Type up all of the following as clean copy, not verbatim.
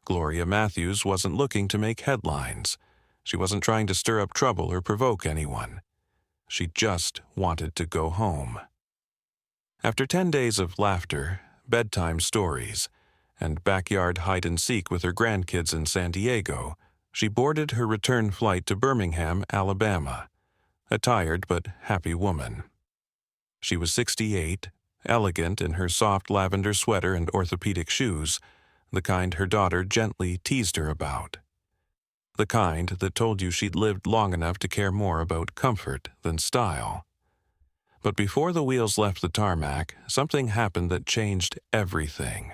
Gloria Matthews wasn't looking to make headlines. She wasn't trying to stir up trouble or provoke anyone. She just wanted to go home. After 10 days of laughter, bedtime stories, and backyard hide-and-seek with her grandkids in San Diego, she boarded her return flight to Birmingham, Alabama, a tired but happy woman. She was 68, elegant in her soft lavender sweater and orthopedic shoes, the kind her daughter gently teased her about. The kind that told you she'd lived long enough to care more about comfort than style. But before the wheels left the tarmac, something happened that changed everything.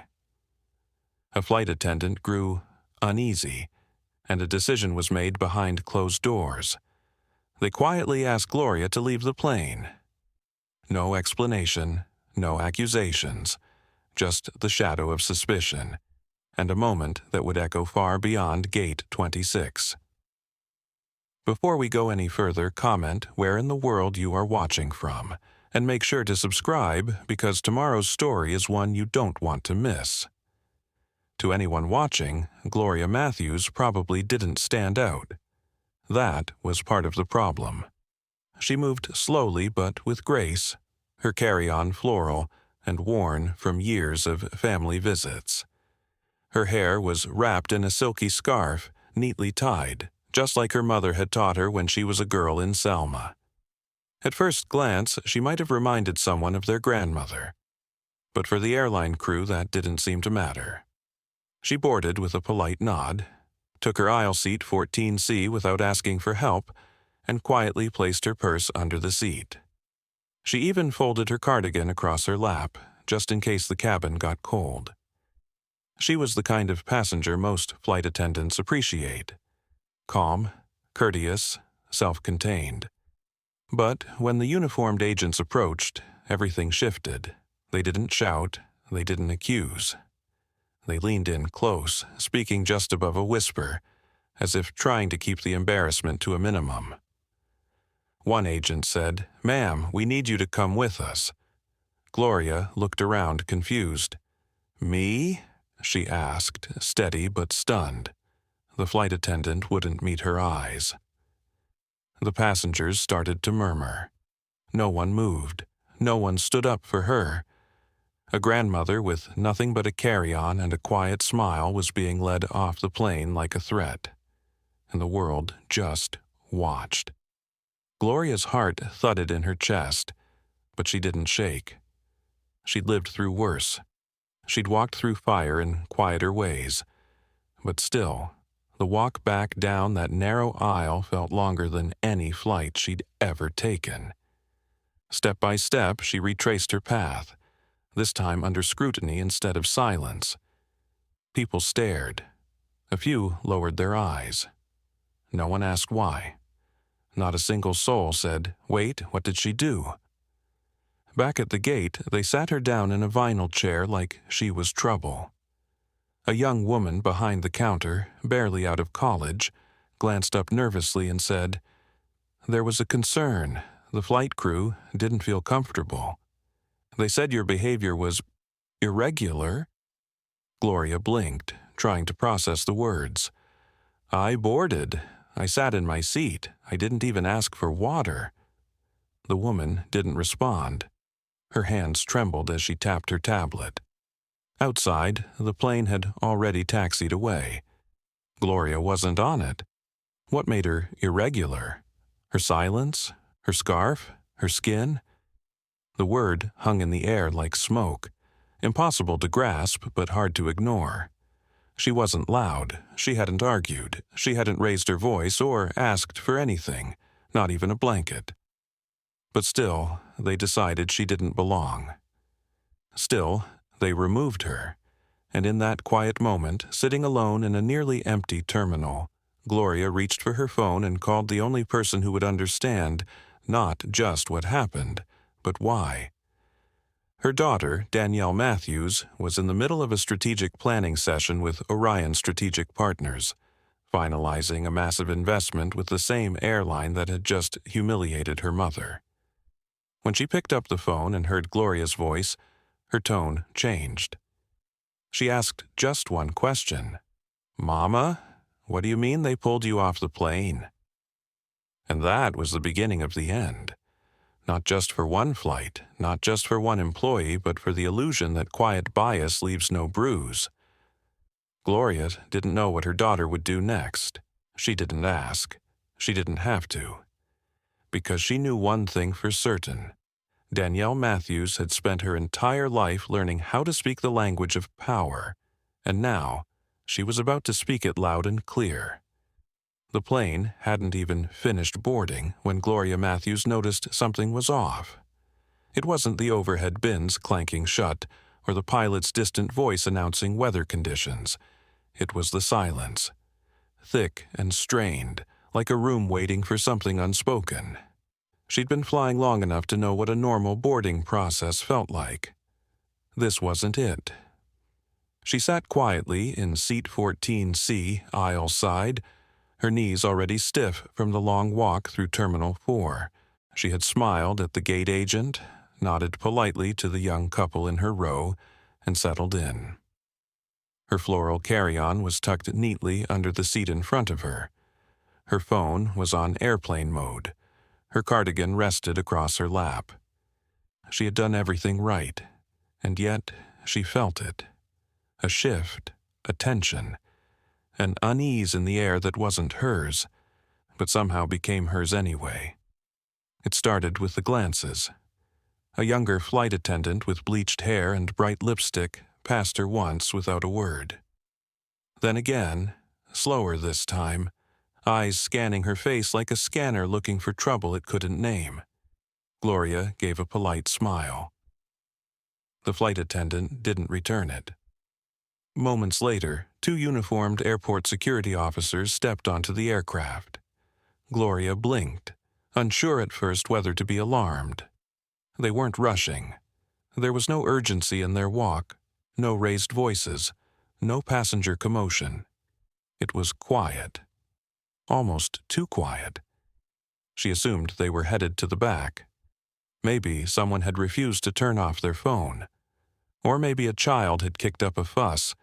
A flight attendant grew uneasy, and a decision was made behind closed doors. They quietly asked Gloria to leave the plane. No explanation, no accusations, just the shadow of suspicion, and a moment that would echo far beyond Gate 26. Before we go any further, comment where in the world you are watching from, and make sure to subscribe because tomorrow's story is one you don't want to miss. To anyone watching, Gloria Matthews probably didn't stand out. That was part of the problem. She moved slowly but with grace, her carry-on floral and worn from years of family visits. Her hair was wrapped in a silky scarf, neatly tied, just like her mother had taught her when she was a girl in Selma. At first glance, she might have reminded someone of their grandmother. But for the airline crew, that didn't seem to matter. She boarded with a polite nod, took her aisle seat 14C without asking for help, and quietly placed her purse under the seat. She even folded her cardigan across her lap, just in case the cabin got cold. She was the kind of passenger most flight attendants appreciate. Calm, courteous, self-contained. But when the uniformed agents approached, everything shifted. They didn't shout, they didn't accuse. They leaned in close, speaking just above a whisper, as if trying to keep the embarrassment to a minimum. One agent said, "Ma'am, we need you to come with us." Gloria looked around, confused. "Me?" she asked, steady but stunned. The flight attendant wouldn't meet her eyes. The passengers started to murmur. No one moved. No one stood up for her. A grandmother with nothing but a carry-on and a quiet smile was being led off the plane like a threat. And the world just watched. Gloria's heart thudded in her chest, but she didn't shake. She'd lived through worse. She'd walked through fire in quieter ways. But still, the walk back down that narrow aisle felt longer than any flight she'd ever taken. Step by step, she retraced her path, this time under scrutiny instead of silence. People stared. A few lowered their eyes. No one asked why. Not a single soul said, "Wait, what did she do?" Back at the gate, they sat her down in a vinyl chair like she was trouble. A young woman behind the counter, barely out of college, glanced up nervously and said, "There was a concern. The flight crew didn't feel comfortable. They said your behavior was irregular." Gloria blinked, trying to process the words. "I boarded. I sat in my seat. I didn't even ask for water." The woman didn't respond. Her hands trembled as she tapped her tablet. Outside, the plane had already taxied away. Gloria wasn't on it. What made her irregular? Her silence? Her scarf? Her skin? The word hung in the air like smoke, impossible to grasp but hard to ignore. She wasn't loud, she hadn't argued, she hadn't raised her voice or asked for anything, not even a blanket. But still, they decided she didn't belong. Still, they removed her, and in that quiet moment, sitting alone in a nearly empty terminal, Gloria reached for her phone and called the only person who would understand not just what happened, but why. Her daughter, Danielle Matthews, was in the middle of a strategic planning session with Orion Strategic Partners, finalizing a massive investment with the same airline that had just humiliated her mother. When she picked up the phone and heard Gloria's voice, her tone changed. She asked just one question. "Mama, what do you mean they pulled you off the plane?" And that was the beginning of the end. Not just for one flight, not just for one employee, but for the illusion that quiet bias leaves no bruise. Gloria didn't know what her daughter would do next. She didn't ask. She didn't have to. Because she knew one thing for certain. Danielle Matthews had spent her entire life learning how to speak the language of power, and now she was about to speak it loud and clear. The plane hadn't even finished boarding when Gloria Matthews noticed something was off. It wasn't the overhead bins clanking shut or the pilot's distant voice announcing weather conditions. It was the silence, thick and strained, like a room waiting for something unspoken. She'd been flying long enough to know what a normal boarding process felt like. This wasn't it. She sat quietly in seat 14C, aisle side, her knees already stiff from the long walk through Terminal 4. She had smiled at the gate agent, nodded politely to the young couple in her row, and settled in. Her floral carry-on was tucked neatly under the seat in front of her. Her phone was on airplane mode. Her cardigan rested across her lap. She had done everything right, and yet she felt it. A shift, a tension, an unease in the air that wasn't hers, but somehow became hers anyway. It started with the glances. A younger flight attendant with bleached hair and bright lipstick passed her once without a word. Then again, slower this time, eyes scanning her face like a scanner looking for trouble it couldn't name. Gloria gave a polite smile. The flight attendant didn't return it. Moments later, 2 uniformed airport security officers stepped onto the aircraft. Gloria blinked, unsure at first whether to be alarmed. They weren't rushing. There was no urgency in their walk, no raised voices, no passenger commotion. It was quiet. Almost too quiet. She assumed they were headed to the back. Maybe someone had refused to turn off their phone. Or maybe a child had kicked up a fuss.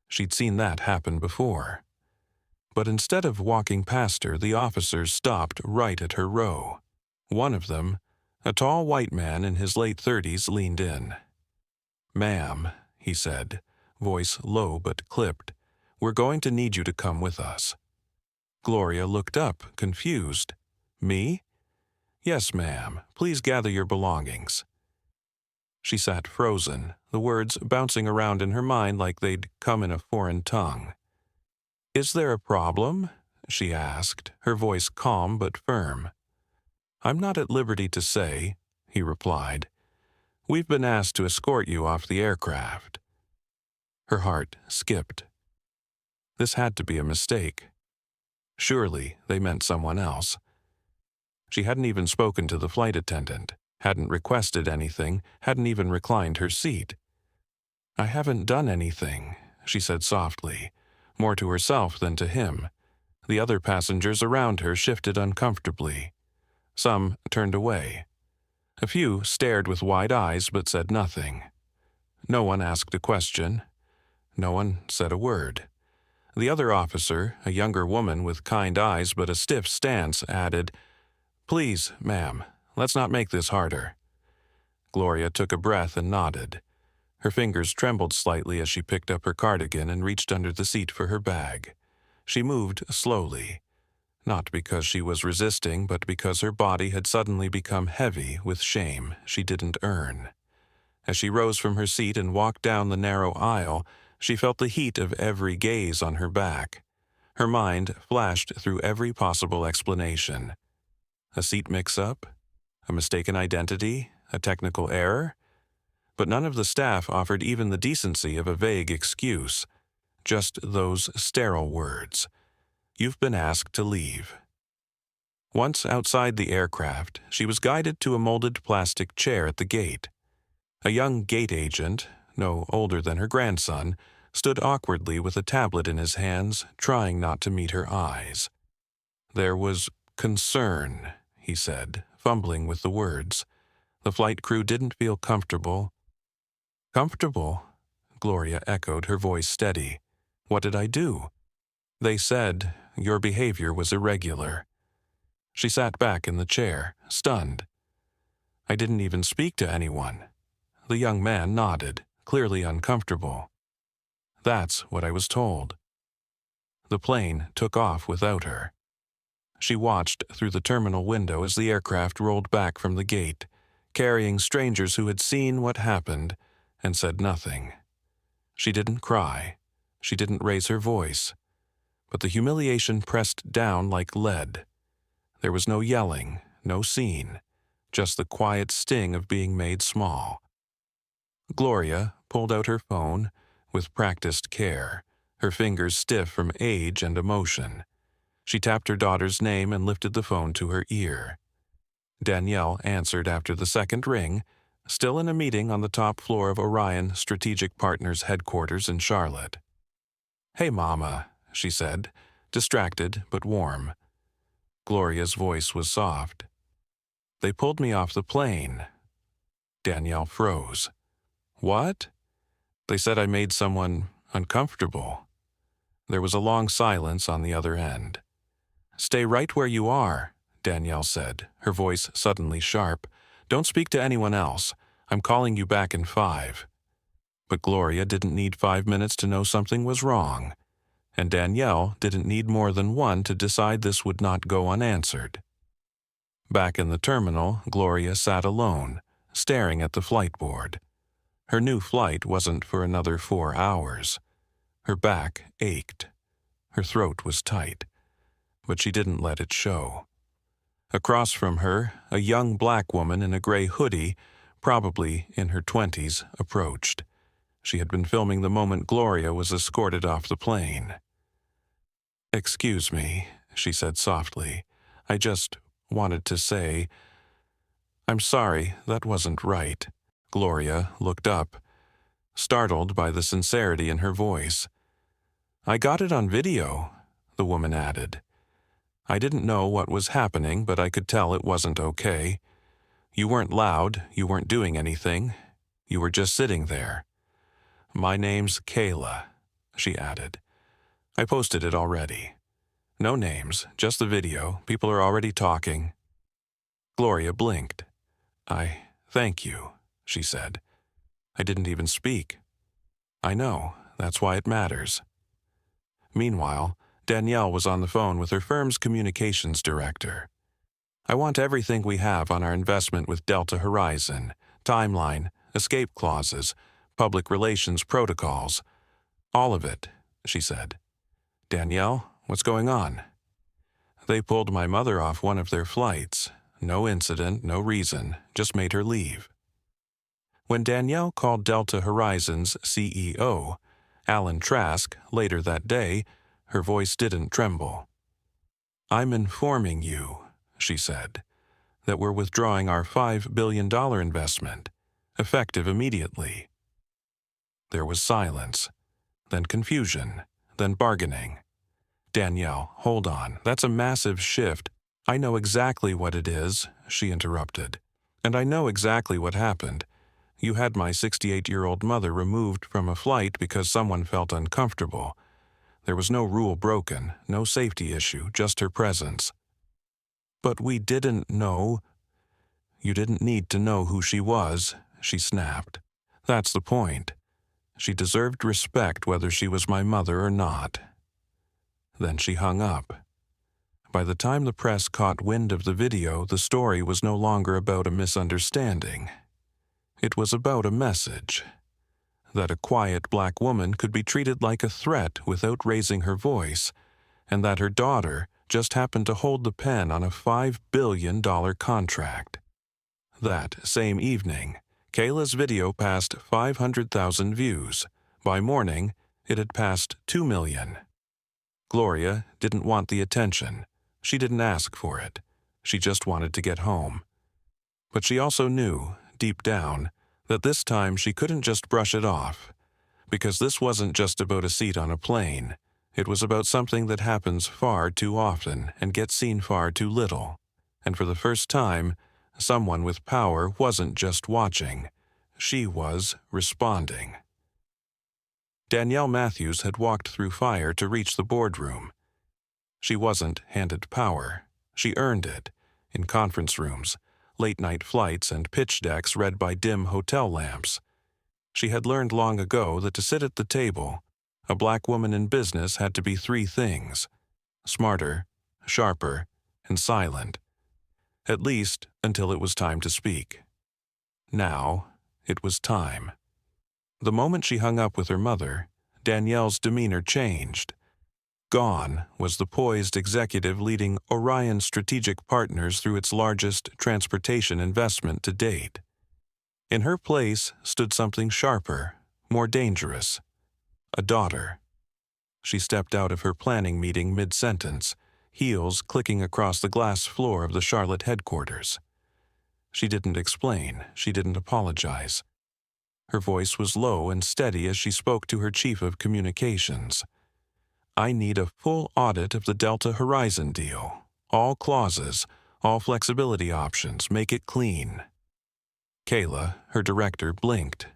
She'd seen that happen before. But instead of walking past her, the officers stopped right at her row. One of them, a tall white man in his late 30s, leaned in. "Ma'am," he said, voice low but clipped, "we're going to need you to come with us." Gloria looked up, confused. "Me?" "Yes, ma'am. Please gather your belongings." She sat frozen, the words bouncing around in her mind like they'd come in a foreign tongue. "Is there a problem?" she asked, her voice calm but firm. "I'm not at liberty to say," he replied. "We've been asked to escort you off the aircraft." Her heart skipped. This had to be a mistake. Surely they meant someone else. She hadn't even spoken to the flight attendant, hadn't requested anything, hadn't even reclined her seat. "I haven't done anything," she said softly, more to herself than to him. The other passengers around her shifted uncomfortably. Some turned away. A few stared with wide eyes but said nothing. No one asked a question. No one said a word. The other officer, a younger woman with kind eyes but a stiff stance, added, "Please, ma'am, let's not make this harder." Gloria took a breath and nodded. Her fingers trembled slightly as she picked up her cardigan and reached under the seat for her bag. She moved slowly, not because she was resisting, but because her body had suddenly become heavy with shame she didn't earn. As she rose from her seat and walked down the narrow aisle, she felt the heat of every gaze on her back. Her mind flashed through every possible explanation. A seat mix-up? A mistaken identity? A technical error? But none of the staff offered even the decency of a vague excuse. Just those sterile words. "You've been asked to leave." Once outside the aircraft, she was guided to a molded plastic chair at the gate. A young gate agent, no older than her grandson, stood awkwardly with a tablet in his hands, trying not to meet her eyes. "There was concern," he said, fumbling with the words. The flight crew didn't feel comfortable. "Comfortable?" Gloria echoed, her voice steady. "What did I do?" They said your behavior was irregular. She sat back in the chair, stunned. I didn't even speak to anyone. The young man nodded, clearly uncomfortable. That's what I was told. The plane took off without her. She watched through the terminal window as the aircraft rolled back from the gate, carrying strangers who had seen what happened and said nothing. She didn't cry. She didn't raise her voice. But the humiliation pressed down like lead. There was no yelling, no scene, just the quiet sting of being made small. Gloria pulled out her phone with practiced care, her fingers stiff from age and emotion. She tapped her daughter's name and lifted the phone to her ear. Danielle answered after the second ring, still in a meeting on the top floor of Orion Strategic Partners headquarters in Charlotte. "Hey, Mama," she said, distracted but warm. Gloria's voice was soft. "They pulled me off the plane." Danielle froze. "What?" "They said I made someone uncomfortable." There was a long silence on the other end. "Stay right where you are," Danielle said, her voice suddenly sharp. "Don't speak to anyone else. I'm calling you back in 5. But Gloria didn't need 5 minutes to know something was wrong, and Danielle didn't need more than one to decide this would not go unanswered. Back in the terminal, Gloria sat alone, staring at the flight board. Her new flight wasn't for another 4 hours. Her back ached. Her throat was tight. But she didn't let it show. Across from her, a young black woman in a gray hoodie, probably in her 20s, approached. She had been filming the moment Gloria was escorted off the plane. "Excuse me," she said softly. "I just wanted to say, I'm sorry, that wasn't right." Gloria looked up, startled by the sincerity in her voice. "I got it on video," the woman added. "I didn't know what was happening, but I could tell it wasn't okay. You weren't loud, you weren't doing anything. You were just sitting there. My name's Kayla," she added. "I posted it already. No names, just the video. People are already talking." Gloria blinked. Thank you," she said. "I didn't even speak." "I know, that's why it matters." Meanwhile, Danielle was on the phone with her firm's communications director. "I want everything we have on our investment with Delta Horizon, timeline, escape clauses, public relations protocols. All of it," she said. "Danielle, what's going on?" "They pulled my mother off one of their flights. No incident, no reason, just made her leave." When Danielle called Delta Horizon's CEO, Alan Trask, later that day, her voice didn't tremble. "I'm informing you," she said, "that we're withdrawing our $5 billion investment, effective immediately." There was silence, then confusion, then bargaining. "Danielle, hold on, that's a massive shift. I know exactly what it is," she interrupted. "And I know exactly what happened. You had my 68-year-old mother removed from a flight because someone felt uncomfortable. There was no rule broken, no safety issue, just her presence." "But we didn't know." "You didn't need to know who she was," she snapped. "That's the point. She deserved respect whether she was my mother or not." Then she hung up. By the time the press caught wind of the video, the story was no longer about a misunderstanding. It was about a message. That a quiet black woman could be treated like a threat without raising her voice, and that her daughter just happened to hold the pen on a $5 billion contract. That same evening, Kayla's video passed 500,000 views. By morning, it had passed 2 million. Gloria didn't want the attention. She didn't ask for it. She just wanted to get home. But she also knew, deep down, that this time she couldn't just brush it off, because this wasn't just about a seat on a plane. It was about something that happens far too often and gets seen far too little. And for the first time, someone with power wasn't just watching. She was responding. Danielle Matthews had walked through fire to reach the boardroom. She wasn't handed power. She earned it, in conference rooms, late-night flights, and pitch decks read by dim hotel lamps. She had learned long ago that to sit at the table, a black woman in business had to be three things: smarter, sharper, and silent. At least until it was time to speak. Now, it was time. The moment she hung up with her mother, Danielle's demeanor changed. Gone was the poised executive leading Orion Strategic Partners through its largest transportation investment to date. In her place stood something sharper, more dangerous: a daughter. She stepped out of her planning meeting mid-sentence, heels clicking across the glass floor of the Charlotte headquarters. She didn't explain, she didn't apologize. Her voice was low and steady as she spoke to her chief of communications. "I need a full audit of the Delta Horizon deal. All clauses, all flexibility options, make it clean." Kayla, her director, blinked.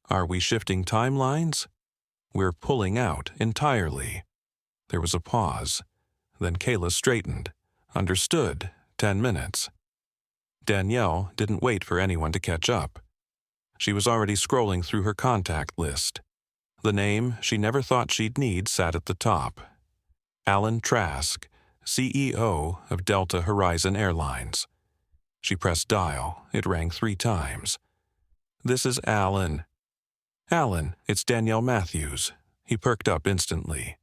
"Are we shifting timelines?" "We're pulling out entirely." There was a pause. Then Kayla straightened. "Understood. 10 minutes." Danielle didn't wait for anyone to catch up. She was already scrolling through her contact list. The name she never thought she'd need sat at the top: Alan Trask, CEO of Delta Horizon Airlines. She pressed dial. It rang 3 times. "This is Alan." "Alan, it's Danielle Matthews." He perked up instantly.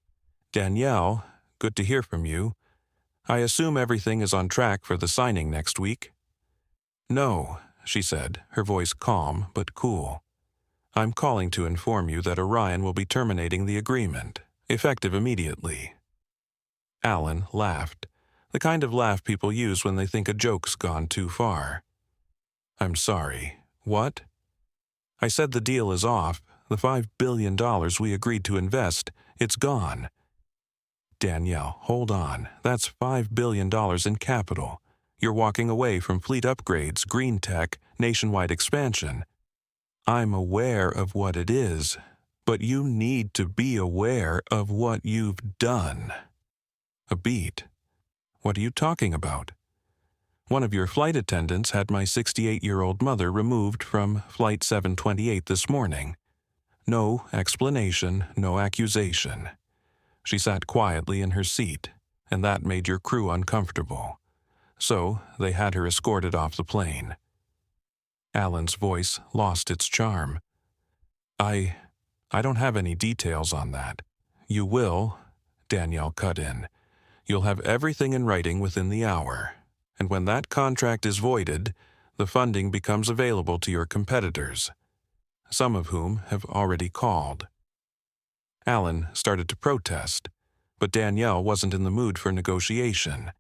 "Danielle, good to hear from you. I assume everything is on track for the signing next week?" "No," she said, her voice calm but cool. "I'm calling to inform you that Orion will be terminating the agreement, effective immediately." Alan laughed, the kind of laugh people use when they think a joke's gone too far. "I'm sorry. What?" "I said the deal is off. The $5 billion we agreed to invest, it's gone." "Danielle, hold on. That's $5 billion in capital. You're walking away from fleet upgrades, green tech, nationwide expansion." "I'm aware of what it is, but you need to be aware of what you've done." A beat. "What are you talking about?" "One of your flight attendants had my 68-year-old mother removed from Flight 728 this morning. No explanation, no accusation. She sat quietly in her seat, and that made your crew uncomfortable. So they had her escorted off the plane." Alan's voice lost its charm. I don't have any details on that." "You will," Danielle cut in. "You'll have everything in writing within the hour. And when that contract is voided, the funding becomes available to your competitors, some of whom have already called." Alan started to protest, but Danielle wasn't in the mood for negotiation.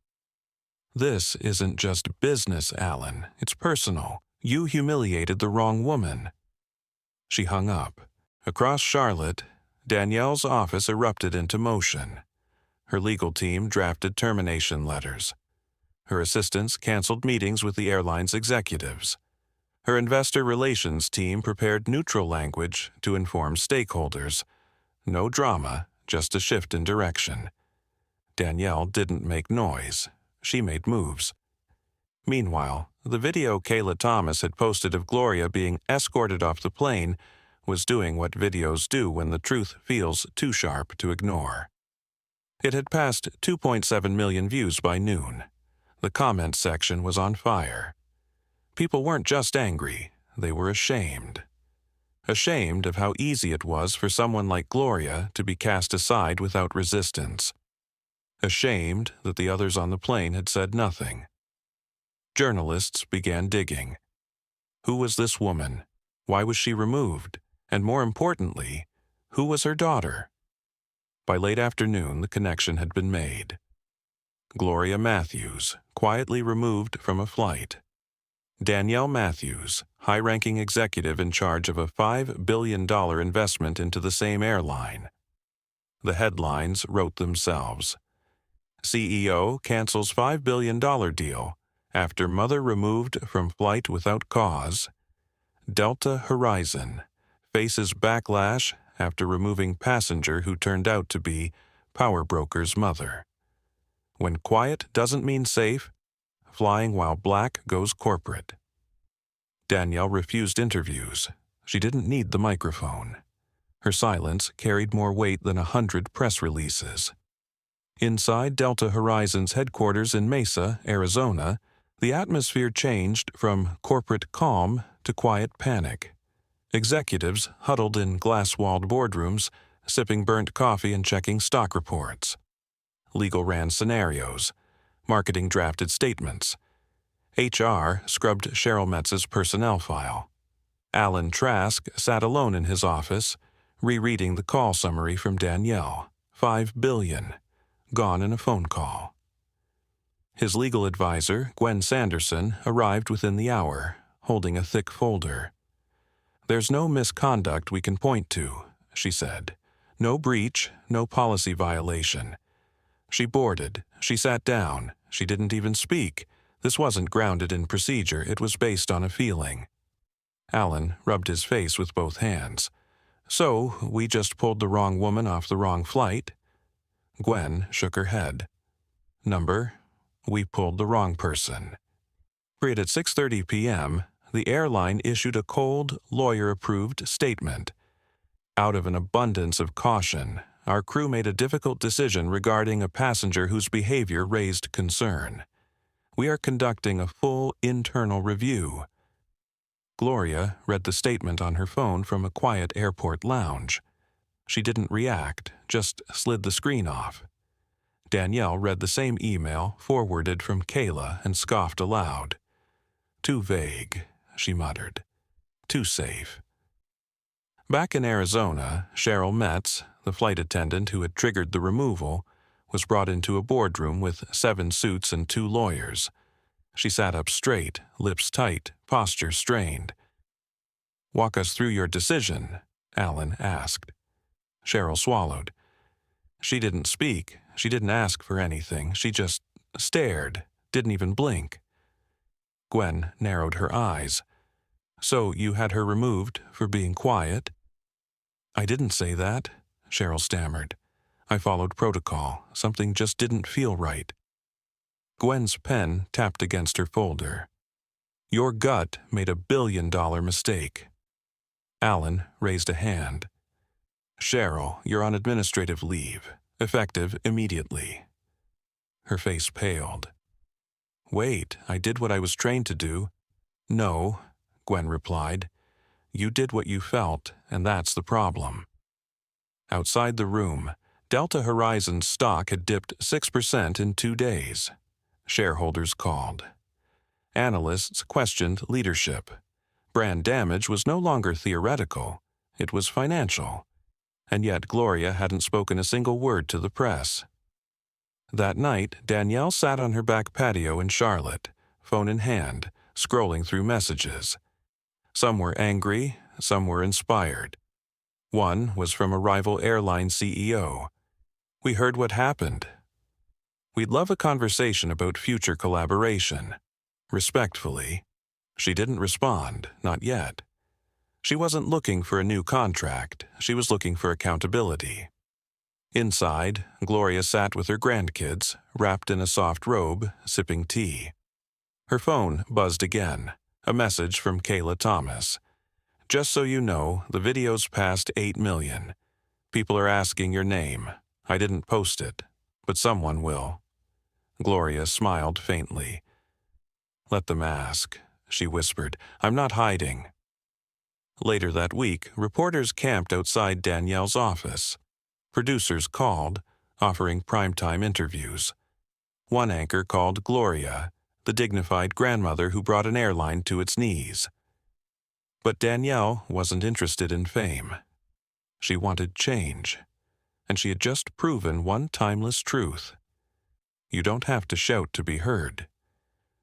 "This isn't just business, Alan. It's personal. You humiliated the wrong woman." She hung up. Across Charlotte, Danielle's office erupted into motion. Her legal team drafted termination letters. Her assistants canceled meetings with the airline's executives. Her investor relations team prepared neutral language to inform stakeholders. No drama, just a shift in direction. Danielle didn't make noise. She made moves. Meanwhile, the video Kayla Thomas had posted of Gloria being escorted off the plane was doing what videos do when the truth feels too sharp to ignore. It had passed 2.7 million views by noon. The comments section was on fire. People weren't just angry, they were ashamed. Ashamed of how easy it was for someone like Gloria to be cast aside without resistance. Ashamed that the others on the plane had said nothing. Journalists began digging. Who was this woman? Why was she removed? And more importantly, who was her daughter? By late afternoon, the connection had been made. Gloria Matthews, quietly removed from a flight. Danielle Matthews, high-ranking executive in charge of a $5 billion investment into the same airline. The headlines wrote themselves. CEO cancels $5 billion deal after mother removed from flight without cause. Delta Horizon faces backlash after removing passenger who turned out to be power broker's mother. When quiet doesn't mean safe, flying while black goes corporate. Danielle refused interviews. She didn't need the microphone. Her silence carried more weight than 100 press releases. Inside Delta Horizon's headquarters in Mesa, Arizona, the atmosphere changed from corporate calm to quiet panic. Executives huddled in glass-walled boardrooms, sipping burnt coffee and checking stock reports. Legal ran scenarios. Marketing drafted statements. HR scrubbed Cheryl Metz's personnel file. Alan Trask sat alone in his office, rereading the call summary from Danielle. $5 billion. Gone in a phone call. His legal advisor, Gwen Sanderson, arrived within the hour, holding a thick folder. "There's no misconduct we can point to," she said. "No breach, no policy violation." She boarded. She sat down. She didn't even speak. This wasn't grounded in procedure. It was based on a feeling. Alan rubbed his face with both hands. "So, we just pulled the wrong woman off the wrong flight?" Gwen shook her head. "Number, we pulled the wrong person." At 6:30 p.m., the airline issued a cold, lawyer-approved statement. "Out of an abundance of caution, our crew made a difficult decision regarding a passenger whose behavior raised concern. We are conducting a full internal review." Gloria read the statement on her phone from a quiet airport lounge. She didn't react, just slid the screen off. Danielle read the same email forwarded from Kayla and scoffed aloud. "Too vague," she muttered. "Too safe." Back in Arizona, Cheryl Metz, the flight attendant who had triggered the removal, was brought into a boardroom with 7 suits and 2 lawyers. She sat up straight, lips tight, posture strained. "Walk us through your decision," Alan asked. Cheryl swallowed. She didn't speak. She didn't ask for anything. She just stared, didn't even blink. Gwen narrowed her eyes. "So you had her removed for being quiet?" "I didn't say that," Cheryl stammered. "I followed protocol. Something just didn't feel right." Gwen's pen tapped against her folder. "Your gut made a billion-dollar mistake." Alan raised a hand. "Cheryl, you're on administrative leave, effective immediately." Her face paled. "Wait, I did what I was trained to do." "No," Gwen replied. "You did what you felt, and that's the problem." Outside the room, Delta Horizon's stock had dipped 6% in 2 days. Shareholders called. Analysts questioned leadership. Brand damage was no longer theoretical. It was financial. And yet Gloria hadn't spoken a single word to the press. That night, Danielle sat on her back patio in Charlotte, phone in hand, scrolling through messages. Some were angry, some were inspired. One was from a rival airline CEO. "We heard what happened. We'd love a conversation about future collaboration." Respectfully. She didn't respond, not yet. She wasn't looking for a new contract. She was looking for accountability. Inside, Gloria sat with her grandkids, wrapped in a soft robe, sipping tea. Her phone buzzed again, a message from Kayla Thomas. "Just so you know, the video's past 8 million. People are asking your name. I didn't post it, but someone will." Gloria smiled faintly. "Let them ask," she whispered. "I'm not hiding." Later that week, reporters camped outside Danielle's office. Producers called, offering primetime interviews. One anchor called Gloria, the dignified grandmother who brought an airline to its knees. But Danielle wasn't interested in fame. She wanted change, and she had just proven one timeless truth. You don't have to shout to be heard.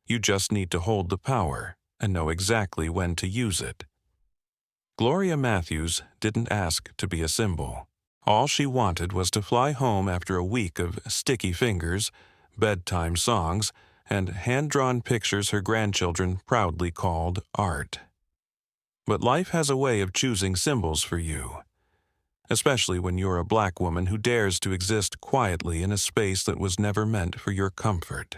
You just need to hold the power and know exactly when to use it. Gloria Matthews didn't ask to be a symbol. All she wanted was to fly home after a week of sticky fingers, bedtime songs, and hand-drawn pictures her grandchildren proudly called art. But life has a way of choosing symbols for you. especially when you're a black woman who dares to exist quietly in a space that was never meant for your comfort.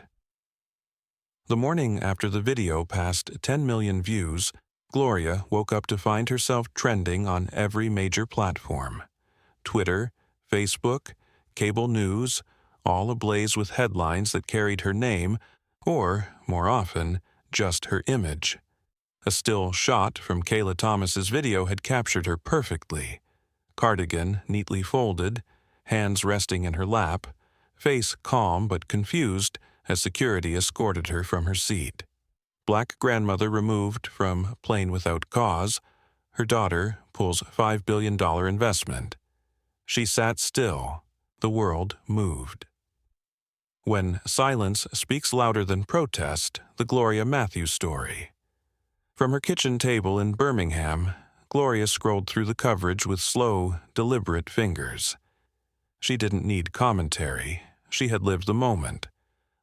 The morning after the video passed 10 million views, Gloria woke up to find herself trending on every major platform. Twitter, Facebook, cable news, all ablaze with headlines that carried her name, or, more often, just her image. A still shot from Kayla Thomas's video had captured her perfectly. Cardigan neatly folded, hands resting in her lap, face calm but confused as security escorted her from her seat. Black grandmother removed from plane without cause. Her daughter pulls $5 billion investment. She sat still. The world moved. When silence speaks louder than protest, the Gloria Matthews story. From her kitchen table in Birmingham, Gloria scrolled through the coverage with slow, deliberate fingers. She didn't need commentary. She had lived the moment.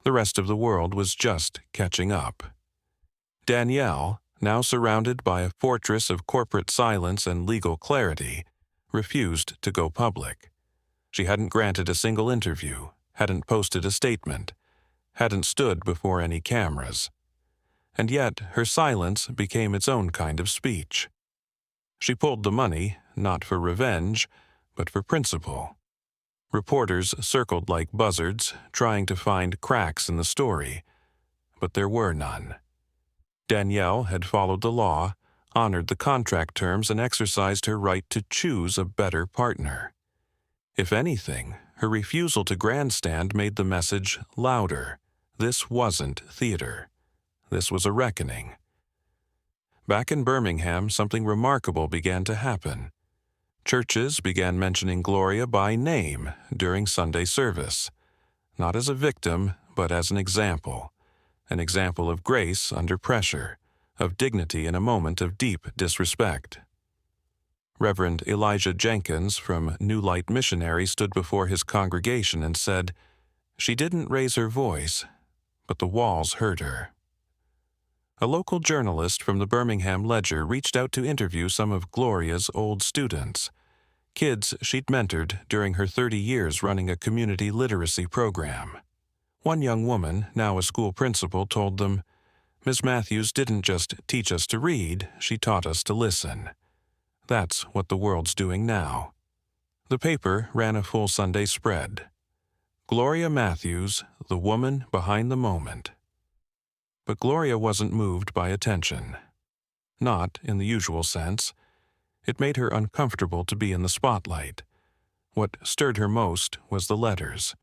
The rest of the world was just catching up. Danielle, now surrounded by a fortress of corporate silence and legal clarity, refused to go public. She hadn't granted a single interview, hadn't posted a statement, hadn't stood before any cameras. And yet her silence became its own kind of speech. She pulled the money, not for revenge, but for principle. Reporters circled like buzzards, trying to find cracks in the story, but there were none. Danielle had followed the law, honored the contract terms, and exercised her right to choose a better partner. If anything, her refusal to grandstand made the message louder. This wasn't theater. This was a reckoning. Back in Birmingham, something remarkable began to happen. Churches began mentioning Gloria by name during Sunday service, not as a victim, but as an example of grace under pressure, of dignity in a moment of deep disrespect. Reverend Elijah Jenkins from New Light Missionary stood before his congregation and said, "She didn't raise her voice, but the walls heard her." A local journalist from the Birmingham Ledger reached out to interview some of Gloria's old students, kids she'd mentored during her 30 years running a community literacy program. One young woman, now a school principal, told them, "Ms. Matthews didn't just teach us to read, she taught us to listen. That's what the world's doing now." The paper ran a full Sunday spread. Gloria Matthews, the woman behind the moment. But Gloria wasn't moved by attention. Not in the usual sense. It made her uncomfortable to be in the spotlight. What stirred her most was the letters.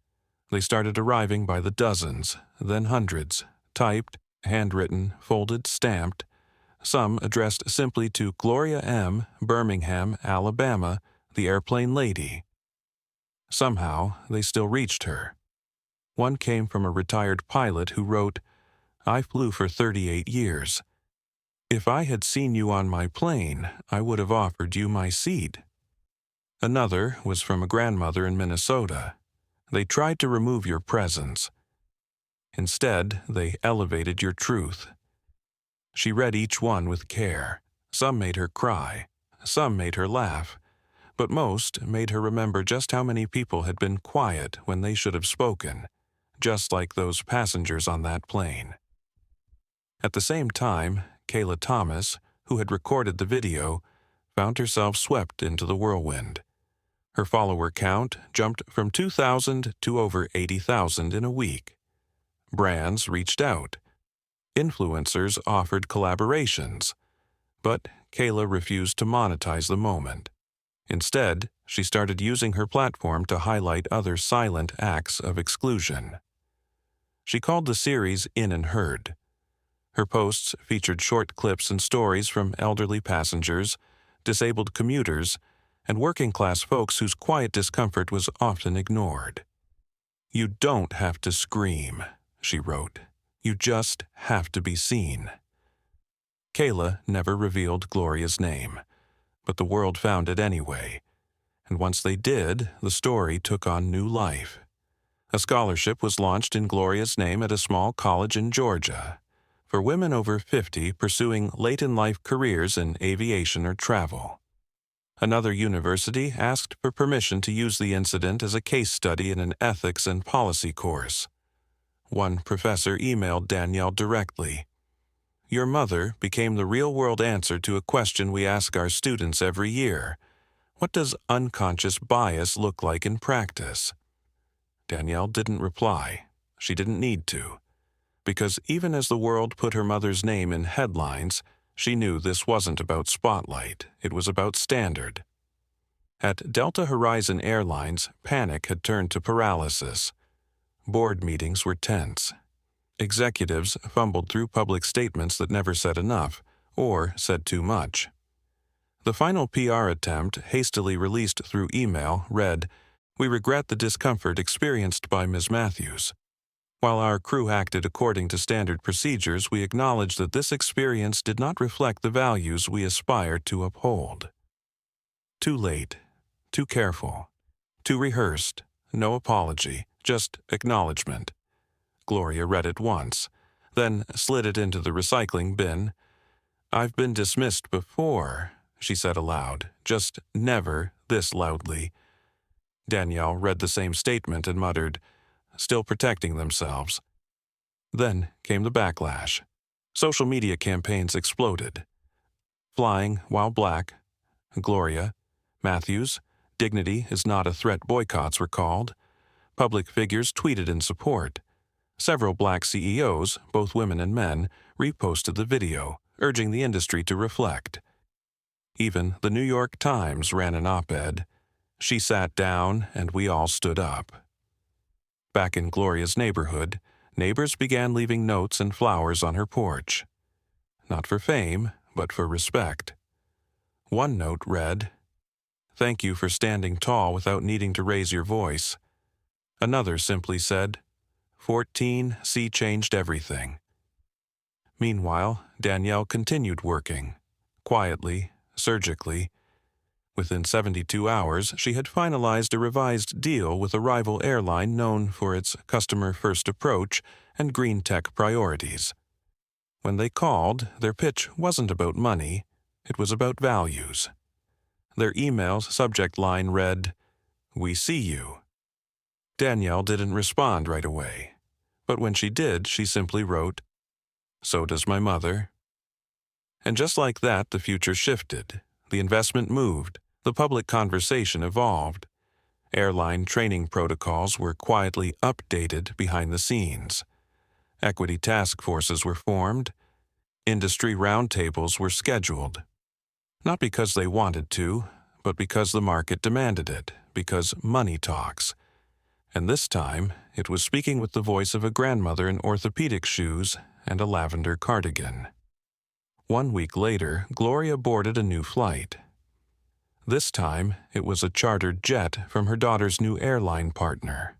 They started arriving by the dozens, then hundreds, typed, handwritten, folded, stamped, some addressed simply to Gloria M., Birmingham, Alabama, the airplane lady. Somehow, they still reached her. One came from a retired pilot who wrote, "I flew for 38 years. If I had seen you on my plane, I would have offered you my seat." Another was from a grandmother in Minnesota. "They tried to remove your presence. Instead, they elevated your truth." She read each one with care. Some made her cry. Some made her laugh. But most made her remember just how many people had been quiet when they should have spoken, just like those passengers on that plane. At the same time, Kayla Thomas, who had recorded the video, found herself swept into the whirlwind. Her follower count jumped from 2,000 to over 80,000 in a week. Brands reached out. Influencers offered collaborations. But Kayla refused to monetize the moment. Instead, she started using her platform to highlight other silent acts of exclusion. She called the series In and Heard. Her posts featured short clips and stories from elderly passengers, disabled commuters, and working-class folks whose quiet discomfort was often ignored. "You don't have to scream," she wrote. "You just have to be seen." Kayla never revealed Gloria's name, but the world found it anyway. And once they did, the story took on new life. A scholarship was launched in Gloria's name at a small college in Georgia for women over 50 pursuing late-in-life careers in aviation or travel. Another university asked for permission to use the incident as a case study in an ethics and policy course. One professor emailed Danielle directly. "Your mother became the real-world answer to a question we ask our students every year. What does unconscious bias look like in practice?" Danielle didn't reply. She didn't need to. Because even as the world put her mother's name in headlines, she knew this wasn't about spotlight, it was about standard. At Delta Horizon Airlines, panic had turned to paralysis. Board meetings were tense. Executives fumbled through public statements that never said enough, or said too much. The final PR attempt, hastily released through email, read, "We regret the discomfort experienced by Ms. Matthews. While our crew acted according to standard procedures, we acknowledge that this experience did not reflect the values we aspire to uphold." Too late, too careful, too rehearsed, no apology, just acknowledgement. Gloria read it once, then slid it into the recycling bin. "I've been dismissed before," she said aloud, just never this loudly. Danielle read the same statement and muttered, "Still protecting themselves." Then came the backlash. Social media campaigns exploded. "Flying while black," "Gloria," "Matthews," "Dignity is not a threat" boycotts were called. Public figures tweeted in support. Several black CEOs, both women and men, reposted the video, urging the industry to reflect. Even the New York Times ran an op-ed. "She sat down and we all stood up." Back in Gloria's neighborhood, neighbors began leaving notes and flowers on her porch. Not for fame, but for respect. One note read, "Thank you for standing tall without needing to raise your voice." Another simply said, 14C changed everything." Meanwhile, Danielle continued working, quietly, surgically. Within 72 hours, she had finalized a revised deal with a rival airline known for its customer-first approach and green tech priorities. When they called, their pitch wasn't about money, it was about values. Their email's subject line read, "We see you." Danielle didn't respond right away, but when she did, she simply wrote, "So does my mother." And just like that, the future shifted. The investment moved. The public conversation evolved. Airline training protocols were quietly updated behind the scenes. Equity task forces were formed. Industry roundtables were scheduled. Not because they wanted to, but because the market demanded it, because money talks. And this time, it was speaking with the voice of a grandmother in orthopedic shoes and a lavender cardigan. 1 week later, Gloria boarded a new flight. This time, it was a chartered jet from her daughter's new airline partner.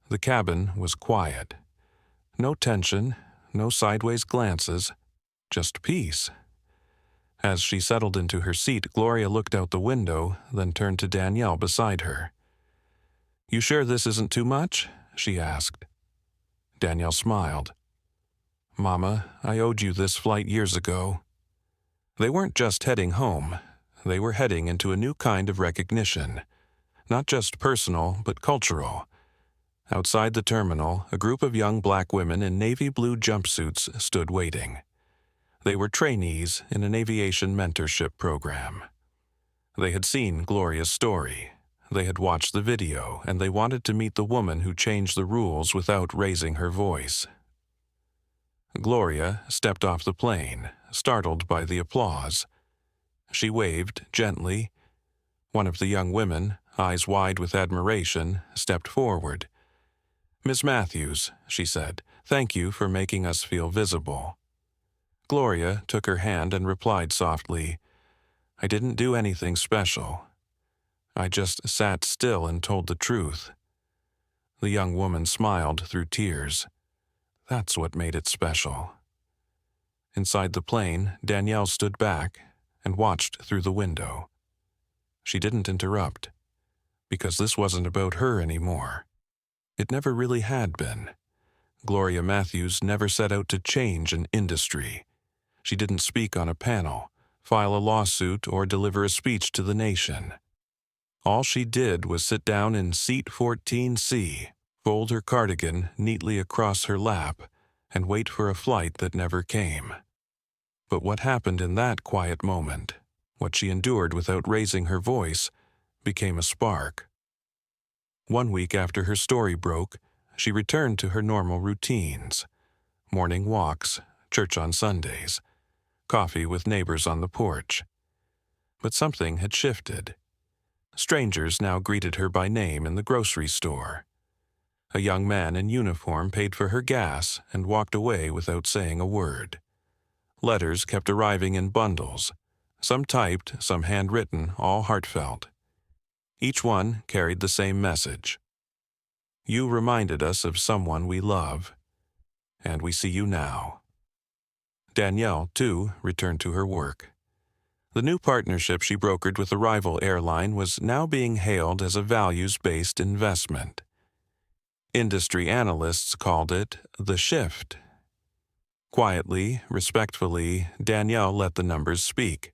The cabin was quiet. No tension, no sideways glances, just peace. As she settled into her seat, Gloria looked out the window, then turned to Danielle beside her. "You sure this isn't too much?" she asked. Danielle smiled. "Mama, I owed you this flight years ago." They weren't just heading home. They were heading into a new kind of recognition. Not just personal, but cultural. Outside the terminal, a group of young black women in navy blue jumpsuits stood waiting. They were trainees in an aviation mentorship program. They had seen Gloria's story. They had watched the video, and they wanted to meet the woman who changed the rules without raising her voice. Gloria stepped off the plane, startled by the applause. She waved gently. One of the young women, eyes wide with admiration, stepped forward. "Ms. Matthews," she said, "thank you for making us feel visible." Gloria took her hand and replied softly, "I didn't do anything special. I just sat still and told the truth." The young woman smiled through tears. That's what made it special. Inside the plane, Danielle stood back and watched through the window. She didn't interrupt, because this wasn't about her anymore. It never really had been. Gloria Matthews never set out to change an industry. She didn't speak on a panel, file a lawsuit, or deliver a speech to the nation. All she did was sit down in seat 14C, fold her cardigan neatly across her lap, and wait for a flight that never came. But what happened in that quiet moment, what she endured without raising her voice, became a spark. 1 week after her story broke, she returned to her normal routines: morning walks, church on Sundays, coffee with neighbors on the porch. But something had shifted. Strangers now greeted her by name in the grocery store. A young man in uniform paid for her gas and walked away without saying a word. Letters kept arriving in bundles, some typed, some handwritten, all heartfelt. Each one carried the same message: "You reminded us of someone we love, and we see you now." Danielle, too, returned to her work. The new partnership she brokered with a rival airline was now being hailed as a values-based investment. Industry analysts called it the shift. Quietly, respectfully, Danielle let the numbers speak.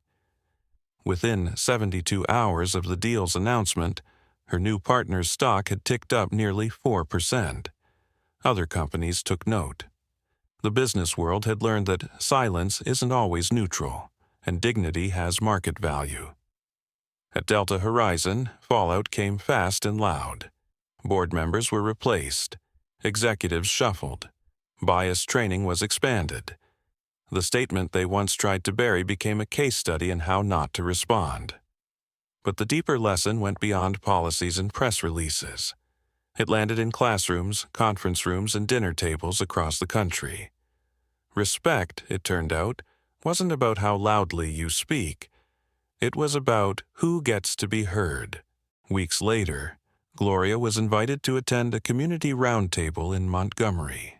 Within 72 hours of the deal's announcement, her new partner's stock had ticked up nearly 4%. Other companies took note. The business world had learned that silence isn't always neutral, and dignity has market value. At Delta Horizon, fallout came fast and loud. Board members were replaced. Executives shuffled. Bias training was expanded. The statement they once tried to bury became a case study in how not to respond. But the deeper lesson went beyond policies and press releases. It landed in classrooms, conference rooms, and dinner tables across the country. Respect, it turned out, wasn't about how loudly you speak. It was about who gets to be heard. Weeks later, Gloria was invited to attend a community roundtable in Montgomery.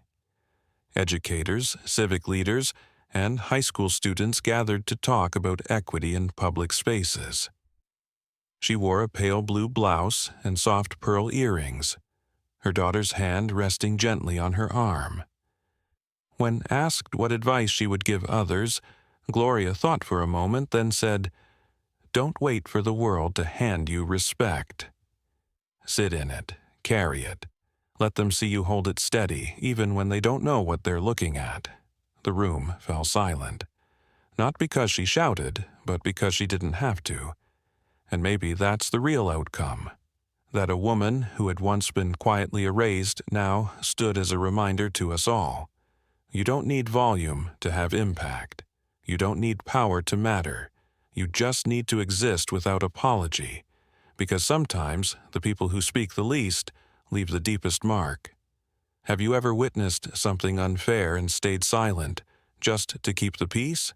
Educators, civic leaders, and high school students gathered to talk about equity in public spaces. She wore a pale blue blouse and soft pearl earrings, her daughter's hand resting gently on her arm. When asked what advice she would give others, Gloria thought for a moment, then said, "Don't wait for the world to hand you respect. Sit in it, carry it. Let them see you hold it steady, even when they don't know what they're looking at." The room fell silent. Not because she shouted, but because she didn't have to. And maybe that's the real outcome. That a woman who had once been quietly erased now stood as a reminder to us all. You don't need volume to have impact. You don't need power to matter. You just need to exist without apology. Because sometimes the people who speak the least leave the deepest mark. Have you ever witnessed something unfair and stayed silent, just to keep the peace?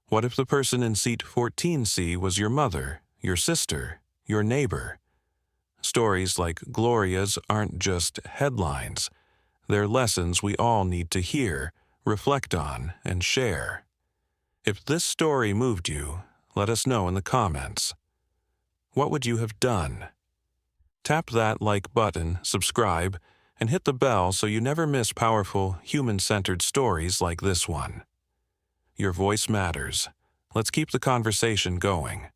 What if the person in seat 14C was your mother, your sister, your neighbor? Stories like Gloria's aren't just headlines. They're lessons we all need to hear, reflect on, and share. If this story moved you, let us know in the comments. What would you have done? Tap that like button, subscribe, and hit the bell so you never miss powerful, human-centered stories like this one. Your voice matters. Let's keep the conversation going.